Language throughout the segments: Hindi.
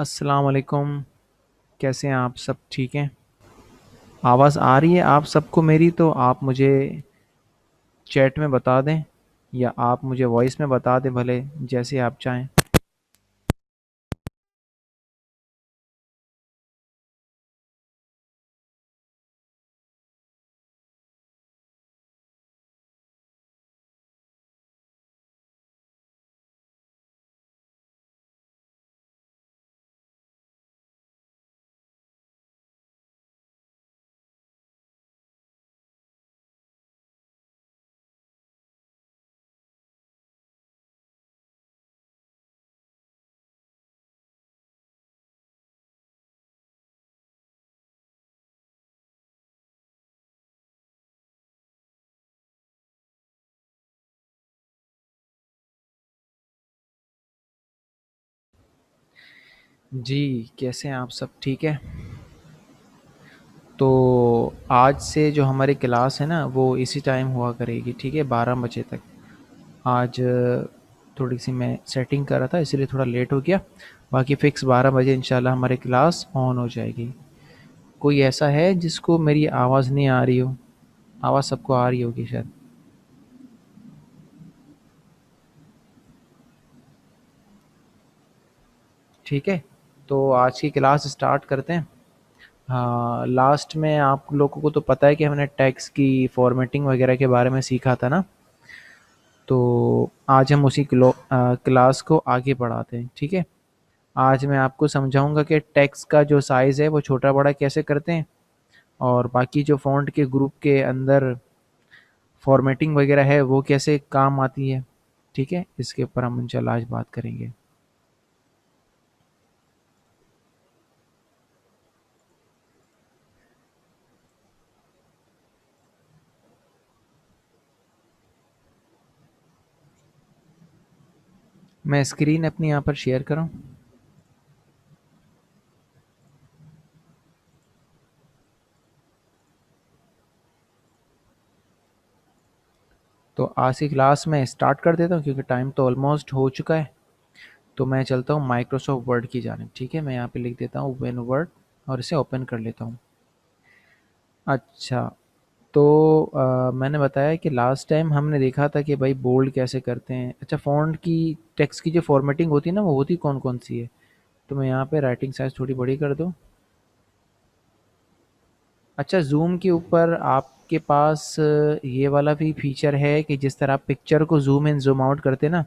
अस्सलाम वालेकुम। कैसे हैं आप? सब ठीक हैं? आवाज़ आ रही है आप सबको मेरी? तो आप मुझे चैट में बता दें या आप मुझे वॉइस में बता दें, भले जैसे आप चाहें। जी, कैसे हैं आप? सब ठीक है? तो आज से जो हमारी क्लास है ना, वो इसी टाइम हुआ करेगी, ठीक है? 12 बजे तक। आज थोड़ी सी मैं सेटिंग कर रहा था, इसलिए थोड़ा लेट हो गया। बाकी फ़िक्स 12 बजे इंशाल्लाह हमारी क्लास ऑन हो जाएगी। कोई ऐसा है जिसको मेरी आवाज़ नहीं आ रही हो? आवाज़ सबको आ रही होगी शायद। ठीक है, तो आज की क्लास स्टार्ट करते हैं। हाँ, लास्ट में आप लोगों को तो पता है कि हमने टैक्स की फॉर्मेटिंग वगैरह के बारे में सीखा था ना। तो आज हम उसी क्लास को आगे बढ़ाते हैं, ठीक है। आज मैं आपको समझाऊंगा कि टेक्स्ट का जो साइज़ है वो छोटा बड़ा कैसे करते हैं, और बाकी जो फ़ॉन्ट के ग्रुप के अंदर फॉर्मेटिंग वगैरह है वो कैसे काम आती है। ठीक है, इसके ऊपर हम इंशाल्लाह आज बात करेंगे। मैं स्क्रीन अपनी यहाँ पर शेयर करूँ? तो आज की क्लास में स्टार्ट कर देता हूँ क्योंकि टाइम तो ऑलमोस्ट हो चुका है। तो मैं चलता हूँ माइक्रोसॉफ्ट वर्ड की जानिब। ठीक है, मैं यहाँ पे लिख देता हूँ ओपन वर्ड और इसे ओपन कर लेता हूँ। अच्छा, तो मैंने बताया कि लास्ट टाइम हमने देखा था कि भाई बोल्ड कैसे करते हैं। अच्छा, फ़ॉन्ट की टेक्स्ट की जो फॉर्मेटिंग होती है ना, वो होती कौन कौन सी है? तो मैं यहाँ पे राइटिंग साइज़ थोड़ी बड़ी कर दूँ। अच्छा, ज़ूम के ऊपर आपके पास ये वाला भी फीचर है कि जिस तरह आप पिक्चर को ज़ूम इन ज़ूम आउट करते हैं ना,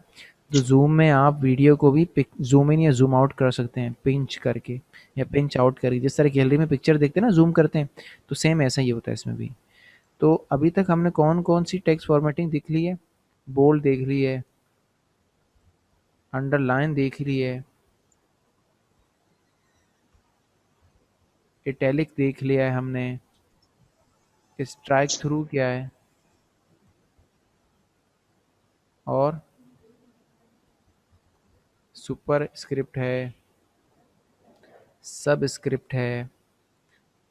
तो ज़ूम में आप वीडियो को भी ज़ूम इन या ज़ूम आउट कर सकते हैं पिंच करके या पिंच आउट करके। जिस तरह गैलरी में पिक्चर देखते हैं ना, ज़ूम करते हैं, तो सेम ऐसा ही होता है इसमें भी। तो अभी तक हमने कौन कौन सी टेक्स्ट फॉर्मेटिंग देख ली है? बोल्ड देख ली है, अंडरलाइन देख ली है, इटैलिक देख लिया है हमने, स्ट्राइक थ्रू क्या है, और सुपर स्क्रिप्ट है, सब स्क्रिप्ट है,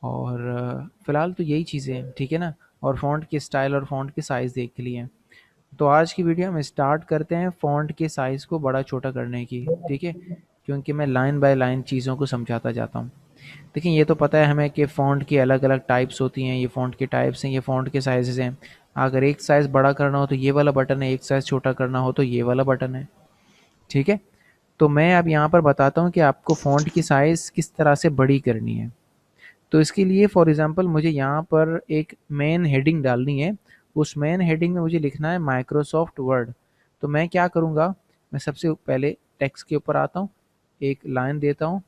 और फ़िलहाल तो यही चीज़ें हैं, ठीक है ना। और फ़ॉन्ट के स्टाइल और फ़ॉन्ट के साइज़ देख लिए हैं। तो आज की वीडियो हम स्टार्ट करते हैं फ़ॉन्ट के साइज़ को बड़ा छोटा करने की, ठीक है। क्योंकि मैं लाइन बाय लाइन चीज़ों को समझाता जाता हूँ। देखिए, ये तो पता है हमें कि फ़ॉन्ट की अलग अलग टाइप्स होती हैं, ये फ़ॉन्ट के टाइप्स हैं, ये फ़ॉन्ट के साइज़ हैं। अगर एक साइज़ बड़ा करना हो तो ये वाला बटन है, एक साइज़ छोटा करना हो तो ये वाला बटन है, ठीक है। तो मैं अब यहाँ पर बताता हूँ कि आपको फ़ॉन्ट की साइज़ किस तरह से बड़ी करनी है। तो इसके लिए फॉर एग्ज़ाम्पल मुझे यहाँ पर एक मेन हेडिंग डालनी है। उस मेन हेडिंग में मुझे लिखना है माइक्रोसॉफ्ट वर्ड। तो मैं क्या करूँगा, मैं सबसे पहले टेक्स्ट के ऊपर आता हूँ, एक लाइन देता हूँ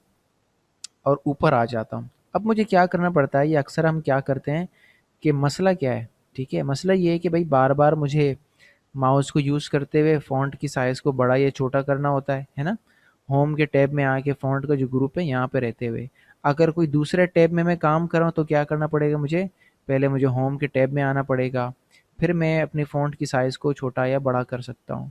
और ऊपर आ जाता हूँ। अब मुझे क्या करना पड़ता है, ये अक्सर हम क्या करते हैं कि मसला क्या है, ठीक है? मसला ये है कि भाई बार-बार मुझे माउस को यूज़ करते हुए फ़ॉन्ट की साइज़ को बड़ा या छोटा करना होता है ना? होम के टैब में आके फ़ॉन्ट का जो ग्रुप है यहाँ पे रहते हुए। अगर कोई दूसरे टैब में मैं काम कर रहा हूँ तो क्या करना पड़ेगा मुझे? पहले मुझे होम के टैब में आना पड़ेगा, फिर मैं अपनी फ़ॉन्ट की साइज़ को छोटा या बड़ा कर सकता हूँ।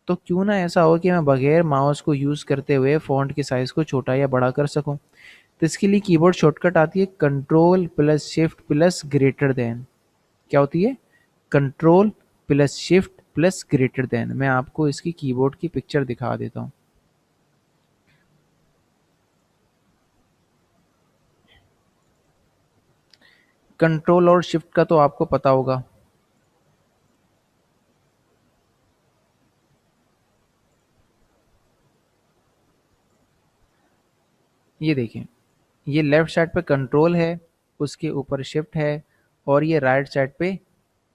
तो क्यों ना ऐसा हो कि मैं बगैर माउस को यूज़ करते हुए फ़ॉन्ट की साइज़ को छोटा या बड़ा कर सकूँ। तो इसके लिए कीबोर्ड शॉर्टकट आती है control plus shift plus greater than. क्या होती है? Control plus shift plus greater than. मैं आपको इसकी कीबोर्ड की पिक्चर दिखा देता हूँ। कंट्रोल और शिफ्ट का तो आपको पता होगा। ये देखिए, ये लेफ्ट साइड पे कंट्रोल है, उसके ऊपर शिफ्ट है, और ये राइट साइड पे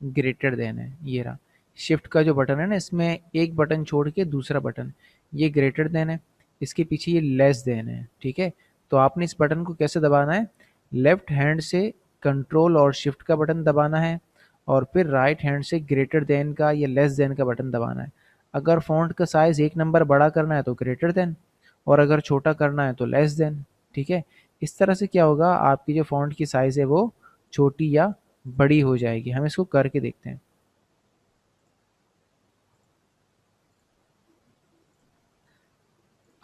ग्रेटर देन है। ये रहा शिफ्ट का जो बटन है ना, इसमें एक बटन छोड़ के दूसरा बटन, ये ग्रेटर देन है, इसके पीछे ये लेस देन है। ठीक है, तो आपने इस बटन को कैसे दबाना है, लेफ्ट हैंड से कंट्रोल और शिफ्ट का बटन दबाना है, और फिर राइट हैंड से ग्रेटर देन का या लेस देन का बटन दबाना है। अगर फॉन्ट का साइज एक नंबर बड़ा करना है तो ग्रेटर देन, और अगर छोटा करना है तो लेस देन। ठीक है, इस तरह से क्या होगा, आपकी जो फॉन्ट की साइज़ है वो छोटी या बड़ी हो जाएगी। हम इसको करके देखते हैं।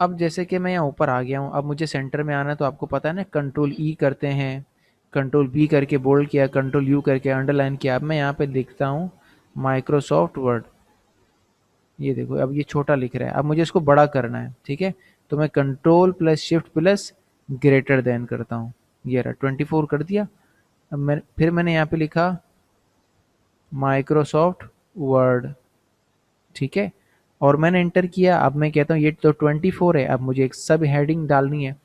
अब जैसे कि मैं यहाँ ऊपर आ गया हूँ, अब मुझे सेंटर में आना है, तो आपको पता है ना, कंट्रोल ई करते हैं, कंट्रोल बी करके बोल्ड किया, कंट्रोल यू करके अंडरलाइन किया। अब मैं यहाँ पे लिखता हूँ माइक्रोसॉफ्ट वर्ड। ये देखो, अब ये छोटा लिख रहा है, अब मुझे इसको बड़ा करना है। ठीक है, तो मैं control plus shift plus greater than करता हूँ। ये रहा 24 कर दिया। अब मैंने यहाँ पे लिखा माइक्रोसॉफ्ट वर्ड। ठीक है, और मैंने एंटर किया। अब मैं कहता हूँ ये तो 24 है, अब मुझे एक सब हेडिंग डालनी है।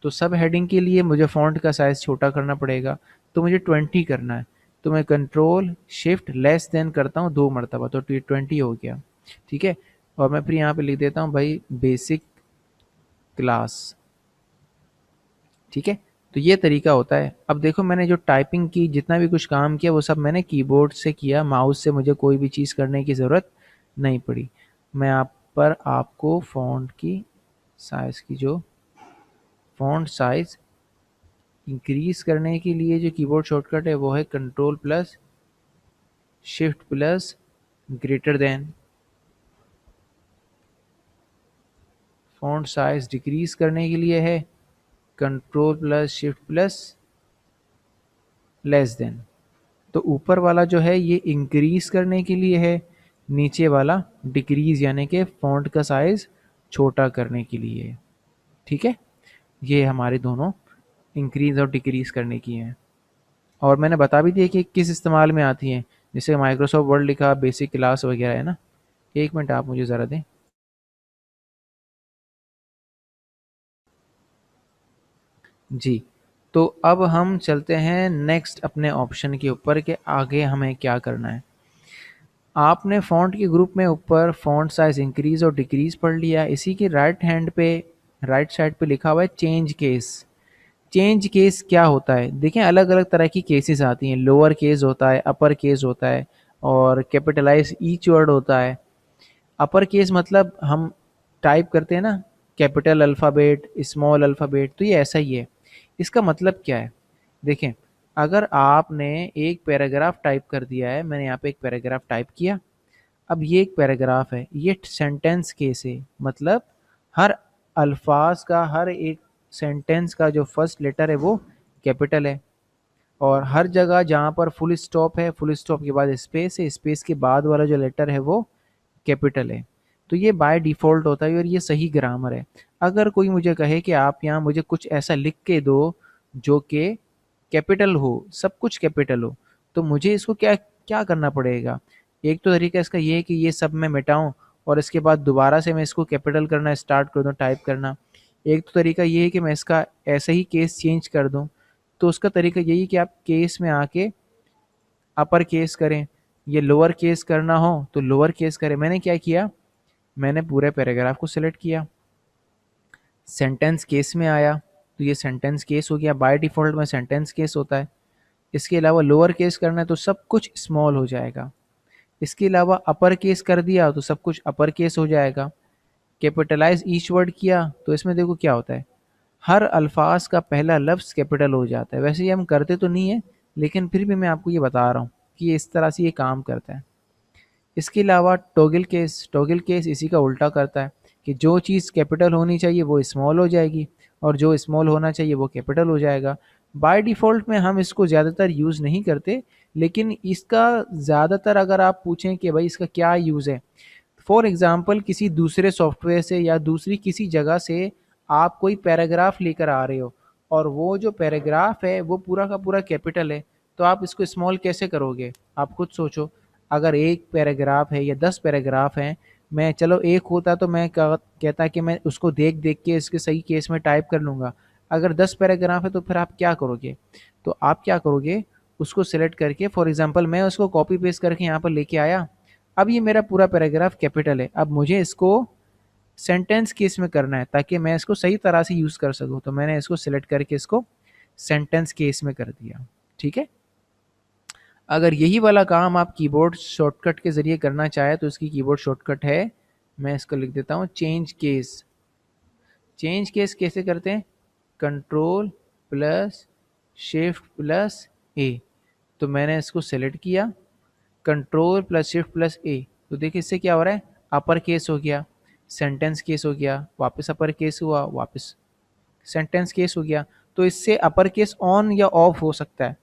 तो सब हेडिंग के लिए मुझे फॉन्ट का साइज़ छोटा करना पड़ेगा, तो मुझे 20 करना है। तो मैं कंट्रोल शिफ्ट लेस देन करता हूँ 2 मरतबा, तो 20 हो गया। ठीक है, और मैं फिर यहाँ पे लिख देता हूँ भाई बेसिक क्लास। ठीक है, तो ये तरीका होता है। अब देखो, मैंने जो टाइपिंग की, जितना भी कुछ काम किया, वो सब मैंने कीबोर्ड से किया, माउस से मुझे कोई भी चीज़ करने की ज़रूरत नहीं पड़ी। मैं आप पर आपको फ़ॉन्ट की साइज़ की जो फ़ॉन्ट साइज़ इंक्रीज़ करने के लिए जो कीबोर्ड शॉर्टकट है वो है control plus shift plus greater than. Font size decrease करने के लिए है control plus shift plus less than. तो ऊपर वाला जो है ये इंक्रीज़ करने के लिए है, नीचे वाला डिक्रीज़ यानी कि फ़ॉन्ट का साइज़ छोटा करने के लिए है। ठीक है, ये हमारे दोनों इंक्रीज़ और डिक्रीज़ करने की हैं। और मैंने बता भी दिया कि किस इस्तेमाल में आती हैं, जैसे माइक्रोसॉफ्ट वर्ड लिखा, बेसिक क्लास वगैरह है ना। एक मिनट आप मुझे ज़रा दें। जी, तो अब हम चलते हैं नेक्स्ट अपने ऑप्शन के ऊपर कि आगे हमें क्या करना है। आपने फ़ॉन्ट के ग्रुप में ऊपर फ़ॉन्ट साइज़ इंक्रीज़ और डिक्रीज़ पढ़ लिया। इसी के राइट हैंड पे, राइट साइड पे लिखा हुआ है चेंज केस। चेंज केस क्या होता है, देखें अलग अलग तरह की केसेस आती हैं। लोअर केस होता है, अपर केस होता है, और कैपिटलाइज ईच वर्ड होता है। अपर केस मतलब हम टाइप करते हैं ना, कैपिटल अल्फ़ाबेट, स्मॉल अल्फ़ाबेट, तो ये ऐसा ही है। इसका मतलब क्या है, देखें, अगर आपने एक पैराग्राफ टाइप कर दिया है, मैंने यहाँ पे एक पैराग्राफ टाइप किया। अब ये एक पैराग्राफ है, ये सेंटेंस केस है, मतलब हर अल्फाज का, हर एक सेंटेंस का जो फर्स्ट लेटर है वो कैपिटल है, और हर जगह जहाँ पर फुल स्टॉप है, फुल स्टॉप के बाद स्पेस है, स्पेस के बाद वाला जो लेटर है वो कैपिटल है। तो ये बाय डिफ़ॉल्ट होता है और ये सही ग्रामर है। अगर कोई मुझे कहे कि आप यहाँ मुझे कुछ ऐसा लिख के दो जो कि कैपिटल हो, सब कुछ कैपिटल हो, तो मुझे इसको क्या क्या करना पड़ेगा? एक तो तरीका इसका ये है कि ये सब मैं मिटाऊँ और इसके बाद दोबारा से मैं इसको कैपिटल करना स्टार्ट कर दूँ, टाइप करना। एक तो तरीका ये है कि मैं इसका ऐसे ही केस चेंज कर दूँ। तो उसका तरीका यही है कि आप केस में आके अपर केस करें, ये लोअर केस करना हो तो लोअर केस करें। मैंने क्या किया, मैंने पूरे पैराग्राफ को सिलेक्ट किया, सेंटेंस केस में आया, तो ये सेंटेंस केस हो गया, बाय डिफ़ॉल्ट में सेंटेंस केस होता है। इसके अलावा लोअर केस करना है तो सब कुछ स्मॉल हो जाएगा। इसके अलावा अपर केस कर दिया तो सब कुछ अपर केस हो जाएगा। कैपिटलाइज़ ईच वर्ड किया तो इसमें देखो क्या होता है, हर अल्फाज का पहला लफ्ज़ कैपिटल हो जाता है। वैसे ये हम करते तो नहीं है, लेकिन फिर भी मैं आपको ये बता रहा हूँ कि ये इस तरह से ये काम करता है। इसके अलावा टॉगल केस इसी का उल्टा करता है कि जो चीज़ कैपिटल होनी चाहिए वो स्मॉल हो जाएगी, और जो स्मॉल होना चाहिए वो कैपिटल हो जाएगा। बाय डिफ़ॉल्ट में हम इसको ज़्यादातर यूज़ नहीं करते, लेकिन इसका ज़्यादातर अगर आप पूछें कि भाई इसका क्या यूज़ है, फॉर एग्ज़ाम्पल किसी दूसरे सॉफ्टवेयर से या दूसरी किसी जगह से आप कोई पैराग्राफ लेकर आ रहे हो, और वो जो पैराग्राफ है वो पूरा का पूरा कैपिटल है, तो आप इसको स्मॉल कैसे करोगे? आप खुद सोचो। अगर एक पैराग्राफ है या 10 पैराग्राफ हैं, मैं चलो एक होता तो मैं कहता कि मैं उसको देख देख के इसके सही केस में टाइप कर लूँगा। अगर 10 पैराग्राफ है तो फिर आप क्या करोगे? तो आप क्या करोगे, उसको सिलेक्ट करके फॉर एग्जांपल मैं उसको कॉपी पेस्ट करके यहाँ पर लेके आया। अब ये मेरा पूरा पैराग्राफ कैपिटल है, अब मुझे इसको सेंटेंस केस में करना है ताकि मैं इसको सही तरह से यूज़ कर सकूँ। तो मैंने इसको सिलेक्ट करके इसको सेंटेंस केस में कर दिया। ठीक है? अगर यही वाला काम आप कीबोर्ड शॉर्टकट के ज़रिए करना चाहें तो इसकी कीबोर्ड शॉर्टकट है, मैं इसको लिख देता हूँ चेंज केस। चेंज केस कैसे करते हैं? कंट्रोल प्लस शिफ्ट प्लस ए। तो मैंने इसको सेलेक्ट किया, कंट्रोल प्लस शिफ्ट प्लस ए, तो देखिए इससे क्या हो रहा है, अपर केस हो गया, सेंटेंस केस हो गया, वापस अपर केस हुआ, वापस सेंटेंस केस हो गया। तो इससे अपर केस ऑन या ऑफ हो सकता है,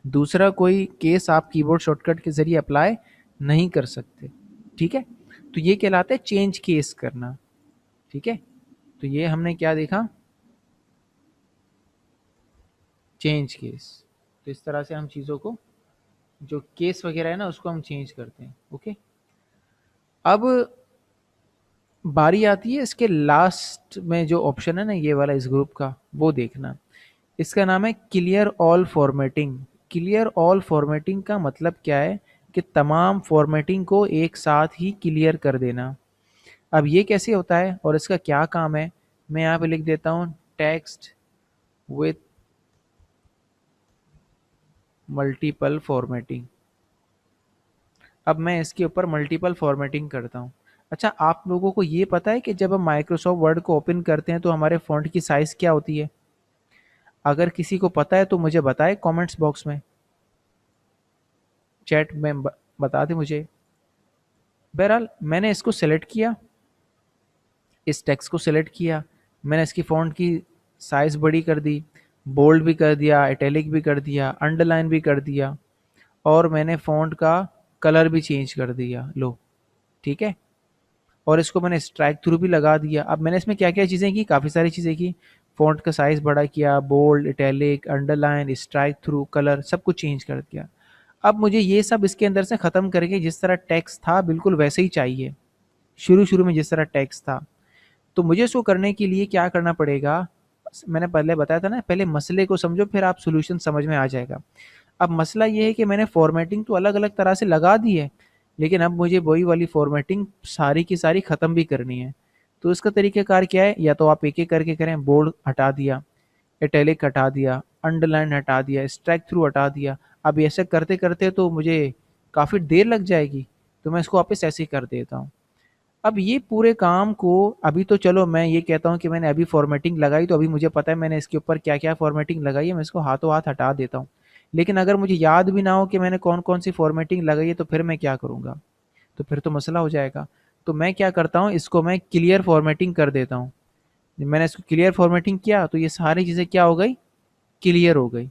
दूसरा कोई केस आप कीबोर्ड शॉर्टकट के जरिए अप्लाई नहीं कर सकते। ठीक है? तो ये कहलाता है चेंज केस करना। ठीक है? तो ये हमने क्या देखा, चेंज केस। तो इस तरह से हम चीज़ों को, जो केस वगैरह है ना, उसको हम चेंज करते हैं। ओके, अब बारी आती है इसके लास्ट में जो ऑप्शन है ना, ये वाला इस ग्रुप का, वो देखना। इसका नाम है clear all formatting. Clear all formatting का मतलब क्या है कि तमाम फॉर्मेटिंग को एक साथ ही क्लियर कर देना। अब ये कैसे होता है और इसका क्या काम है, मैं यहाँ पे लिख देता हूँ टेक्स्ट विथ मल्टीपल फॉर्मेटिंग। अब मैं इसके ऊपर मल्टीपल फॉर्मेटिंग करता हूँ। अच्छा, आप लोगों को ये पता है कि जब हम माइक्रोसॉफ्ट वर्ड को ओपन करते हैं तो हमारे फ़ॉन्ट की साइज़ क्या होती है? अगर किसी को पता है तो मुझे बताए कमेंट्स बॉक्स में, चैट में बता दे मुझे। बहरहाल मैंने इसको सेलेक्ट किया, इस टेक्स्ट को सेलेक्ट किया, मैंने इसकी फ़ॉन्ट की साइज़ बड़ी कर दी, बोल्ड भी कर दिया, इटैलिक भी कर दिया, अंडरलाइन भी कर दिया, और मैंने फ़ॉन्ट का कलर भी चेंज कर दिया। लो, ठीक है? और इसको मैंने स्ट्राइक थ्रू भी लगा दिया। अब मैंने इसमें क्या-क्या चीज़ें की, काफ़ी सारी चीज़ें की। फ़ॉन्ट का साइज़ बड़ा किया, bold, italic, underline, strike through, colour सब कुछ चेंज कर दिया। अब मुझे ये सब इसके अंदर से ख़त्म करके जिस तरह टेक्स्ट था बिल्कुल वैसे ही चाहिए, शुरू-शुरू में जिस तरह टेक्स्ट था। तो मुझे इसको करने के लिए क्या करना पड़ेगा, मैंने पहले बताया था ना, पहले मसले को समझो फिर आप सॉल्यूशन समझ में आ जाएगा। अब मसला ये है कि मैंने फॉर्मेटिंग तो अलग-अलग तरह से लगा दी है, लेकिन अब मुझे वही वाली फॉर्मेटिंग सारी की सारी ख़त्म भी करनी है। तो इसका तरीक़ाकार क्या है, या तो आप एक-एक करके करें, बोल्ड हटा दिया, इटैलिक हटा दिया, अंडरलाइन हटा दिया, स्ट्राइक थ्रू हटा दिया। अब ऐसे करते-करते तो मुझे काफ़ी देर लग जाएगी, तो मैं इसको वापस ऐसे ही कर देता हूँ। अब ये पूरे काम को, अभी तो चलो मैं ये कहता हूँ कि मैंने अभी फॉर्मेटिंग लगाई तो अभी मुझे पता है मैंने इसके ऊपर क्या-क्या फॉर्मेटिंग लगाई है, मैं इसको हाथों हाथ हटा देता हूँ। लेकिन अगर मुझे याद भी ना हो कि मैंने कौन-कौन सी फॉर्मेटिंग लगाई है तो फिर मैं क्या करूँगा? तो फिर तो मसला हो जाएगा। तो मैं क्या करता हूँ, इसको मैं क्लियर फॉर्मेटिंग कर देता हूँ। जब मैंने इसको क्लियर फॉर्मेटिंग किया तो ये सारी चीज़ें क्या हो गई, क्लियर हो गई।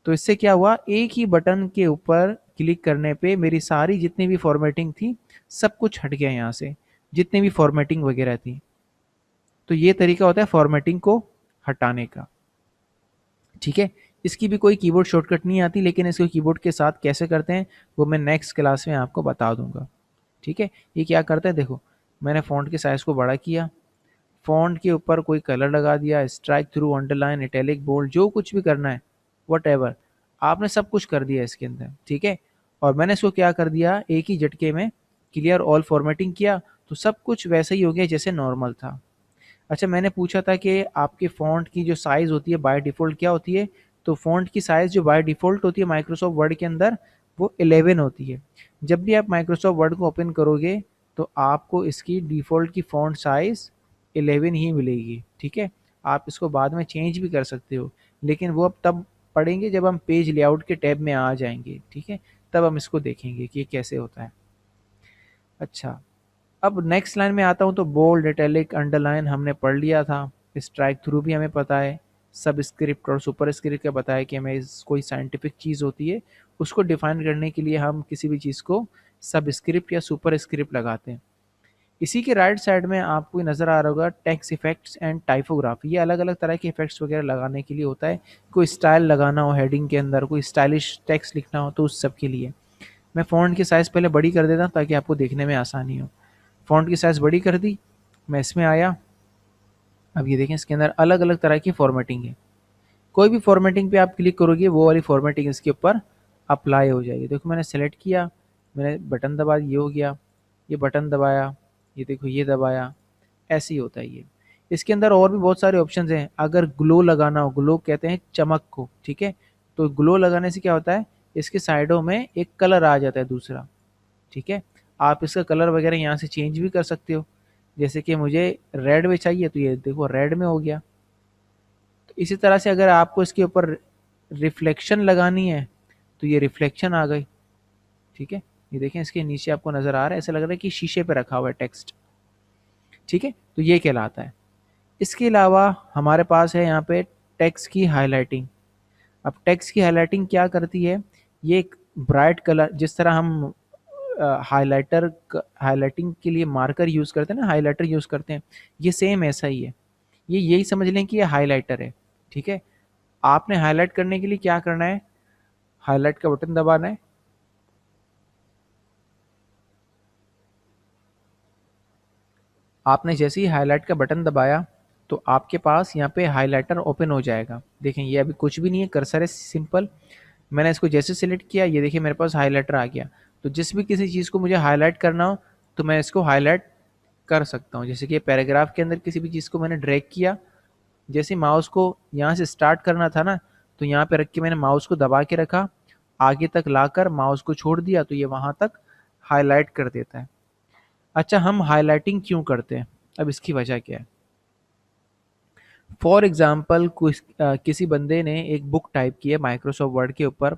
तो इससे क्या हुआ, एक ही बटन के ऊपर क्लिक करने पे मेरी सारी जितनी भी फॉर्मेटिंग थी सब कुछ हट गया यहाँ से, जितनी भी फॉर्मेटिंग वगैरह थी। तो ये तरीका होता है फॉर्मेटिंग को हटाने का। ठीक है? इसकी भी कोई कीबोर्ड शॉर्टकट नहीं आती, लेकिन इसको कीबोर्ड के साथ कैसे करते हैं वो मैं नेक्स्ट क्लास में आपको बता दूंगा। ठीक है? ये क्या करता है, देखो मैंने फ़ॉन्ट के साइज़ को बड़ा किया, फ़ॉन्ट के ऊपर कोई कलर लगा दिया, strike through, underline, italic, bold, जो कुछ भी करना है, व्हाटएवर, आपने सब कुछ कर दिया इसके अंदर। ठीक है? और मैंने इसको क्या कर दिया, एक ही झटके में क्लियर ऑल फॉर्मेटिंग किया, तो सब कुछ वैसे ही हो गया जैसे नॉर्मल था। अच्छा, मैंने पूछा था कि आपके फ़ॉन्ट की जो साइज़ होती है बाय डिफ़ॉल्ट क्या होती है? तो फ़ॉन्ट की साइज़ जो बाय डिफ़ॉल्ट होती है माइक्रोसॉफ्ट वर्ड के अंदर, वो 11 होती है। जब भी आप माइक्रोसॉफ्ट वर्ड को ओपन करोगे तो आपको इसकी डिफ़ॉल्ट की फ़ॉन्ट साइज़ 11 ही मिलेगी। ठीक है? आप इसको बाद में चेंज भी कर सकते हो, लेकिन वो अब तब पढ़ेंगे जब हम पेज लेआउट के टैब में आ जाएँगे। ठीक है? तब हम इसको देखेंगे कि ये कैसे होता है। अच्छा, अब नेक्स्ट लाइन में आता हूँ तो बोल्ड, इटैलिक, अंडरलाइन हमने पढ़ लिया था, स्ट्राइक थ्रू भी हमें पता है, सबस्क्रिप्ट और सुपरस्क्रिप्ट का पता है कि हमें कोई साइंटिफिक चीज़ होती है उसको डिफाइन करने के लिए हम किसी भी चीज़ को सबस्क्रिप्ट या सुपरस्क्रिप्ट लगाते हैं। इसी के राइट साइड में आपको ये नज़र आ रहा होगा टेक्स्ट इफेक्ट्स एंड टाइपोग्राफी। ये अलग अलग तरह के इफेक्ट्स वगैरह लगाने के लिए होता है। कोई स्टाइल लगाना हो हेडिंग के अंदर, कोई स्टाइलिश टेक्स्ट लिखना हो, तो उस सब के लिए। मैं फ़ॉन्ट की साइज़ पहले बड़ी कर देता हूँ ताकि आपको देखने में आसानी हो। फ़ॉन्ट की साइज़ बड़ी कर दी, मैं इसमें आया। अब ये देखें इसके अंदर अलग अलग तरह की फॉर्मेटिंग है। कोई भी फॉर्मेटिंग पे आप क्लिक करोगे वो वाली फॉर्मेटिंग इसके ऊपर अप्लाई हो जाएगी। देखो मैंने सेलेक्ट किया, मैंने बटन दबा, ये हो गया, ये बटन दबाया, ये देखो ये दबाया, ऐसे ही होता है ये। इसके अंदर और भी बहुत सारे ऑप्शंस हैं। अगर ग्लो लगाना हो, ग्लो कहते हैं चमक को, ठीक है, तो ग्लो लगाने से क्या होता है, इसके साइडों में एक कलर आ जाता है दूसरा, ठीक है। आप इसका कलर वगैरह यहाँ से चेंज भी कर सकते हो। जैसे कि मुझे रेड में चाहिए तो ये देखो रेड में हो गया। तो इसी तरह से अगर आपको इसके ऊपर रिफ्लेक्शन लगानी है तो ये रिफ्लेक्शन आ गई, ठीक है। ये देखें इसके नीचे आपको नज़र आ रहा है, ऐसा लग रहा है कि शीशे पे रखा हुआ है टेक्स्ट, ठीक है। तो ये कहलाता है। इसके अलावा हमारे पास है यहाँ पे टेक्स्ट की हाइलाइटिंग। अब टेक्स्ट की हाइलाइटिंग क्या करती है, ये एक ब्राइट कलर, जिस तरह हम हाइलाइटर हाइलाइटिंग के लिए मार्कर यूज़ करते हैं ना, हाइलाइटर यूज़ करते हैं, ये सेम ऐसा ही है। ये यही समझ लें कि ये हाइलाइटर है, ठीक है। आपने हाईलाइट करने के लिए क्या करना है, हाईलाइट का बटन दबाना है। आपने जैसे ही हाईलाइट का बटन दबाया तो आपके पास यहाँ पे हाइलाइटर ओपन हो जाएगा। देखें ये अभी कुछ भी नहीं है, कर्सर है सिंपल। मैंने इसको जैसे सिलेक्ट किया, ये देखिए मेरे पास हाइलाइटर आ गया। तो जिस भी किसी चीज़ को मुझे हाईलाइट करना हो तो मैं इसको हाईलाइट कर सकता हूँ। जैसे कि पैराग्राफ के अंदर किसी भी चीज़ को मैंने ड्रैग किया, जैसे माउस को यहाँ से स्टार्ट करना था ना, तो यहाँ पे रख के मैंने माउस को दबा के रखा, आगे तक लाकर माउस को छोड़ दिया तो ये वहाँ तक हाईलाइट कर देता है। अच्छा, हम हाइलाइटिंग क्यों करते हैं, अब इसकी वजह क्या है। फॉर एग्जाम्पल किसी बंदे ने एक बुक टाइप की है माइक्रोसॉफ्ट वर्ड के ऊपर,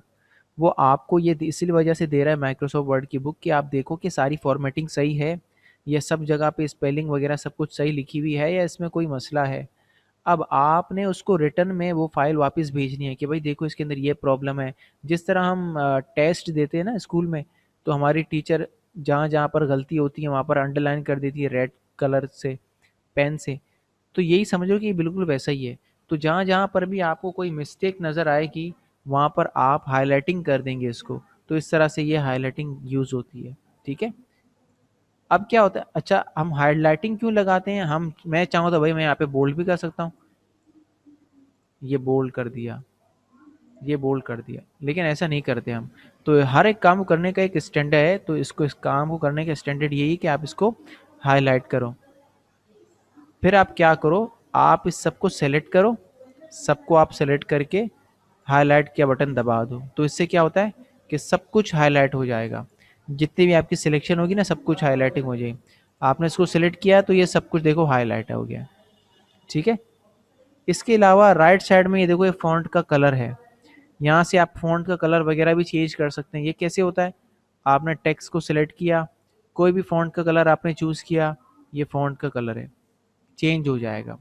वो आपको ये इसी वजह से दे रहा है माइक्रोसॉफ्ट वर्ड की बुक कि आप देखो कि सारी फॉर्मेटिंग सही है, ये सब जगह पे स्पेलिंग वगैरह सब कुछ सही लिखी हुई है या इसमें कोई मसला है। अब आपने उसको रिटर्न में वो फाइल वापस भेजनी है कि भाई देखो इसके अंदर ये प्रॉब्लम है। जिस तरह हम टेस्ट देते हैं ना स्कूल में, तो हमारी टीचर जहाँ जहाँ पर गलती होती है वहाँ पर अंडरलाइन कर देती है रेड कलर से, पेन से। तो यही समझो कि ये बिल्कुल वैसा ही है। तो जहाँ जहाँ पर भी आपको कोई मिस्टेक नज़र आएगी वहाँ पर आप हाईलाइटिंग कर देंगे इसको। तो इस तरह से ये हाईलाइटिंग यूज़ होती है, ठीक है। अब क्या होता है, अच्छा हम हाईलाइटिंग क्यों लगाते हैं, हम मैं चाहूँ तो भाई मैं यहाँ पे बोल्ड भी कर सकता हूँ, ये बोल्ड कर दिया, ये बोल्ड कर दिया, लेकिन ऐसा नहीं करते हम। तो हर एक काम को करने का एक स्टैंडर्ड है, तो इसको इस काम को करने का स्टैंडर्ड यही है कि आप इसको हाईलाइट करो। फिर आप क्या करो, आप इस सबको सेलेक्ट करो, सबको आप सेलेक्ट करके हाईलाइट का बटन दबा दो। तो इससे क्या होता है कि सब कुछ हाईलाइट हो जाएगा। जितनी भी आपकी सिलेक्शन होगी ना सब कुछ हाईलाइटिंग हो जाएगी। आपने इसको सिलेक्ट किया तो ये सब कुछ देखो हाईलाइट हो गया, ठीक है। इसके अलावा राइट साइड में ये देखो ये फॉन्ट का कलर है। यहाँ से आप फ़ॉन्ट का कलर वगैरह भी चेंज कर सकते हैं। ये कैसे होता है, आपने टेक्स्ट को सिलेक्ट किया, कोई भी फ़ॉन्ट का कलर आपने चूज़ किया, ये फ़ॉन्ट का कलर है, चेंज हो जाएगा।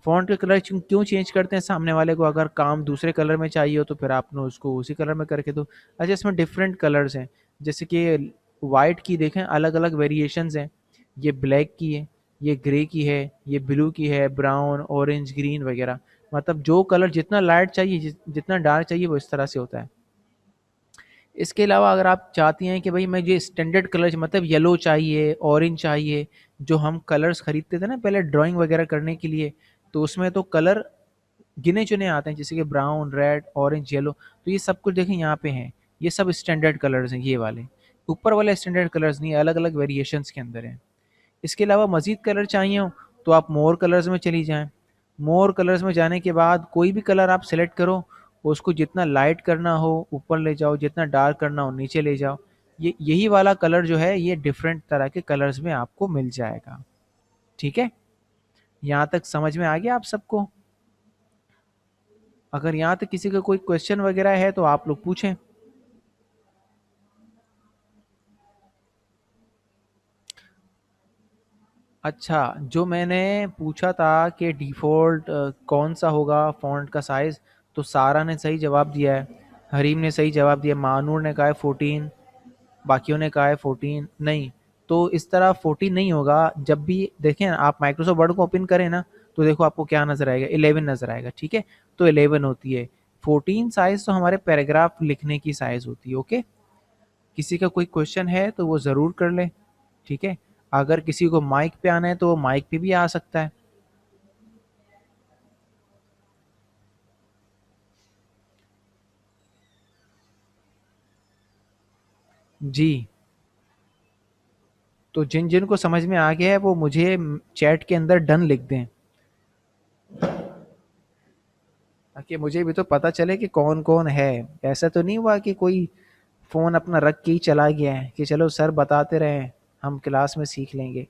फ़ॉन्ट का कलर क्यों चेंज करते हैं, सामने वाले को अगर काम दूसरे कलर में चाहिए हो तो फिर आपने उसको उसी कलर में करके दो। अच्छा, इसमें डिफरेंट कलर्स हैं, जैसे कि वाइट की देखें अलग अलग वेरिएशंस हैं। ये ब्लैक की है, ये ग्रे की है, ये ब्लू की है, ब्राउन, ऑरेंज, ग्रीन वगैरह। मतलब जो कलर जितना लाइट चाहिए, जितना डार्क चाहिए वो इस तरह से होता है। इसके अलावा अगर आप चाहती हैं कि भाई मुझे स्टैंडर्ड कलर मतलब येलो चाहिए, ऑरेंज चाहिए, जो हम कलर्स खरीदते थे ना पहले ड्राइंग वगैरह करने के लिए, तो उसमें तो कलर गिने चुने आते हैं, जैसे कि ब्राउन, रेड, ऑरेंज, येलो। तो ये सब कुछ देखें यहाँ पे हैं, ये सब स्टैंडर्ड कलर्स हैं, ये वाले ऊपर वाले स्टैंडर्ड कलर्स नहीं, अलग अलग वेरिएशंस के अंदर हैं। इसके अलावा मज़ीद कलर चाहिए हो तो आप मोर कलर्स में चली जाएँ। मोर कलर्स में जाने के बाद कोई भी कलर आप सेलेक्ट करो, उसको जितना लाइट करना हो ऊपर ले जाओ, जितना डार्क करना हो नीचे ले जाओ। ये यही वाला कलर जो है ये डिफरेंट तरह के कलर्स में आपको मिल जाएगा, ठीक है। यहाँ तक समझ में आ गया आप सबको। अगर यहाँ तक किसी का कोई क्वेश्चन वगैरह है तो आप लोग पूछें। अच्छा, जो मैंने पूछा था कि डिफ़ॉल्ट कौन सा होगा फ़ॉन्ट का साइज़, तो सारा ने सही जवाब दिया है, हरीम ने सही जवाब दिया, मानूर ने कहा है 14, बाकियों ने कहा है 14 नहीं, तो इस तरह 14 नहीं होगा। जब भी देखें आप माइक्रोसॉफ्ट वर्ड को ओपन करें ना, तो देखो आपको क्या नजर आएगा, 11 नजर आएगा, ठीक है। तो 11 होती है। 14 साइज तो हमारे पैराग्राफ लिखने की साइज होती है। ओके, किसी का कोई क्वेश्चन है तो वो जरूर कर ले, ठीक है। अगर किसी को माइक पे आना है तो वो माइक पे भी आ सकता है। जी, तो जिन जिन को समझ में आ गया है वो मुझे चैट के अंदर डन लिख दें, ताकि मुझे भी तो पता चले कि कौन कौन है। ऐसा तो नहीं हुआ कि कोई फोन अपना रख के ही चला गया है कि चलो सर बताते रहे, हम क्लास में सीख लेंगे।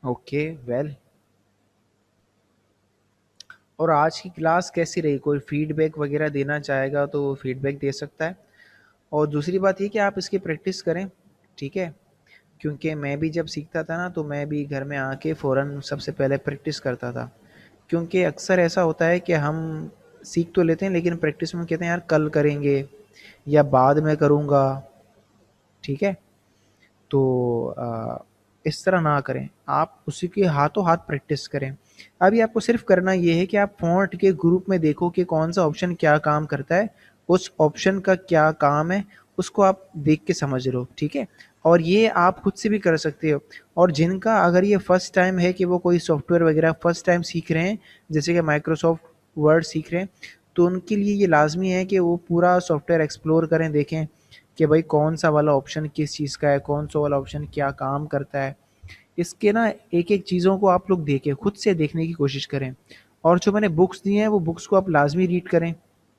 Okay, well. और आज की क्लास कैसी रही? कोई फीडबैक वगैरह देना चाहेगा तो वो फीडबैक दे सकता है। और दूसरी बात ये कि आप इसकी प्रैक्टिस करें, ठीक है। क्योंकि मैं भी जब सीखता था ना, तो मैं भी घर में आके फ़ौरन सबसे पहले प्रैक्टिस करता था। क्योंकि अक्सर ऐसा होता है कि हम सीख तो लेते हैं लेकिन प्रैक्टिस में कहते हैं यार कल करेंगे या बाद में करूँगा, ठीक है। तो इस तरह ना करें, आप उसी के हाथों हाथ प्रैक्टिस करें। अभी आपको सिर्फ करना ये है कि आप फ़ॉन्ट के ग्रुप में देखो कि कौन सा ऑप्शन क्या काम करता है, उस ऑप्शन का क्या काम है, उसको आप देख के समझ लो, ठीक है। और ये आप खुद से भी कर सकते हो। और जिनका अगर ये फर्स्ट टाइम है कि वो कोई सॉफ्टवेयर वगैरह फर्स्ट टाइम सीख रहे हैं, जैसे कि माइक्रोसॉफ्ट वर्ड सीख रहे हैं, तो उनके लिए ये लाजमी है कि वो पूरा सॉफ्टवेयर एक्सप्लोर करें, देखें कि भाई कौन सा वाला ऑप्शन किस चीज़ का है, कौन सा वाला ऑप्शन क्या काम करता है। इसके ना एक एक चीज़ों को आप लोग देखें, खुद से देखने की कोशिश करें। और जो मैंने बुक्स दी हैं वो बुक्स को आप लाजमी रीड करें,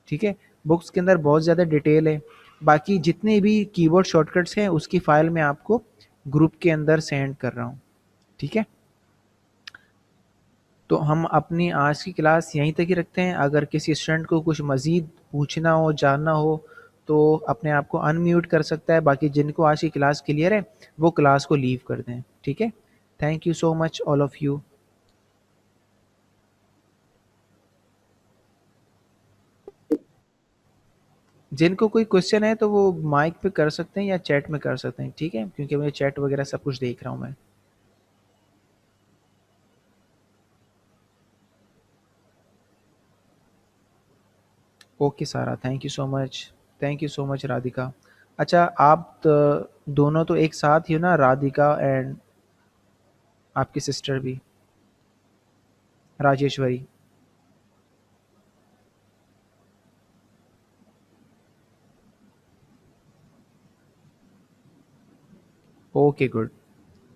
ठीक है। बुक्स के अंदर बहुत ज़्यादा डिटेल है। बाकी जितने भी कीबोर्ड शॉर्टकट्स हैं उसकी फ़ाइल मैं आपको ग्रुप के अंदर सेंड कर रहा हूँ, ठीक है। तो हम अपनी आज की क्लास यहीं तक ही रखते हैं। अगर किसी स्टूडेंट को कुछ मज़ीद पूछना हो, जानना हो, तो अपने आप को अनम्यूट कर सकता है। बाकी जिनको आज की क्लास क्लियर है वो क्लास को लीव कर दें, ठीक है। Thank you so much all of you. जिनको कोई क्वेश्चन है तो वो माइक पे कर सकते हैं या चैट में कर सकते हैं, ठीक है, क्योंकि मैं चैट वगैरह सब कुछ देख रहा हूँ मैं। ओके सारा, thank you so much. Thank you so much Radhika. अच्छा, आप दोनों तो एक साथ ही हो ना, राधिका एंड आपकी सिस्टर भी, राजेश्वरी? Okay, good.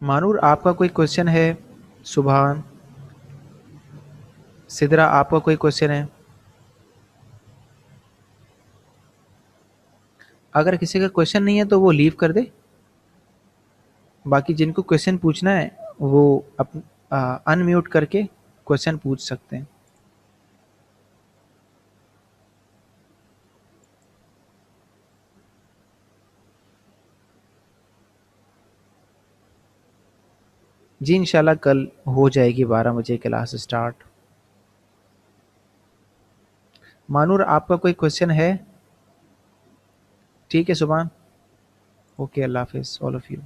मानूर, आपका कोई क्वेश्चन है? सुभान, सिद्रा, आपका कोई क्वेश्चन है? अगर किसी का क्वेश्चन नहीं है तो वो लीव कर दे। बाकी जिनको क्वेश्चन पूछना है वो अप अनम्यूट करके क्वेश्चन पूछ सकते हैं। जी इंशाल्लाह कल हो जाएगी 12 बजे क्लास स्टार्ट। मानूर, आपका कोई क्वेश्चन है? ठीक है सुभान। ओके, अल्लाह हाफिज़ ऑल ऑफ यू।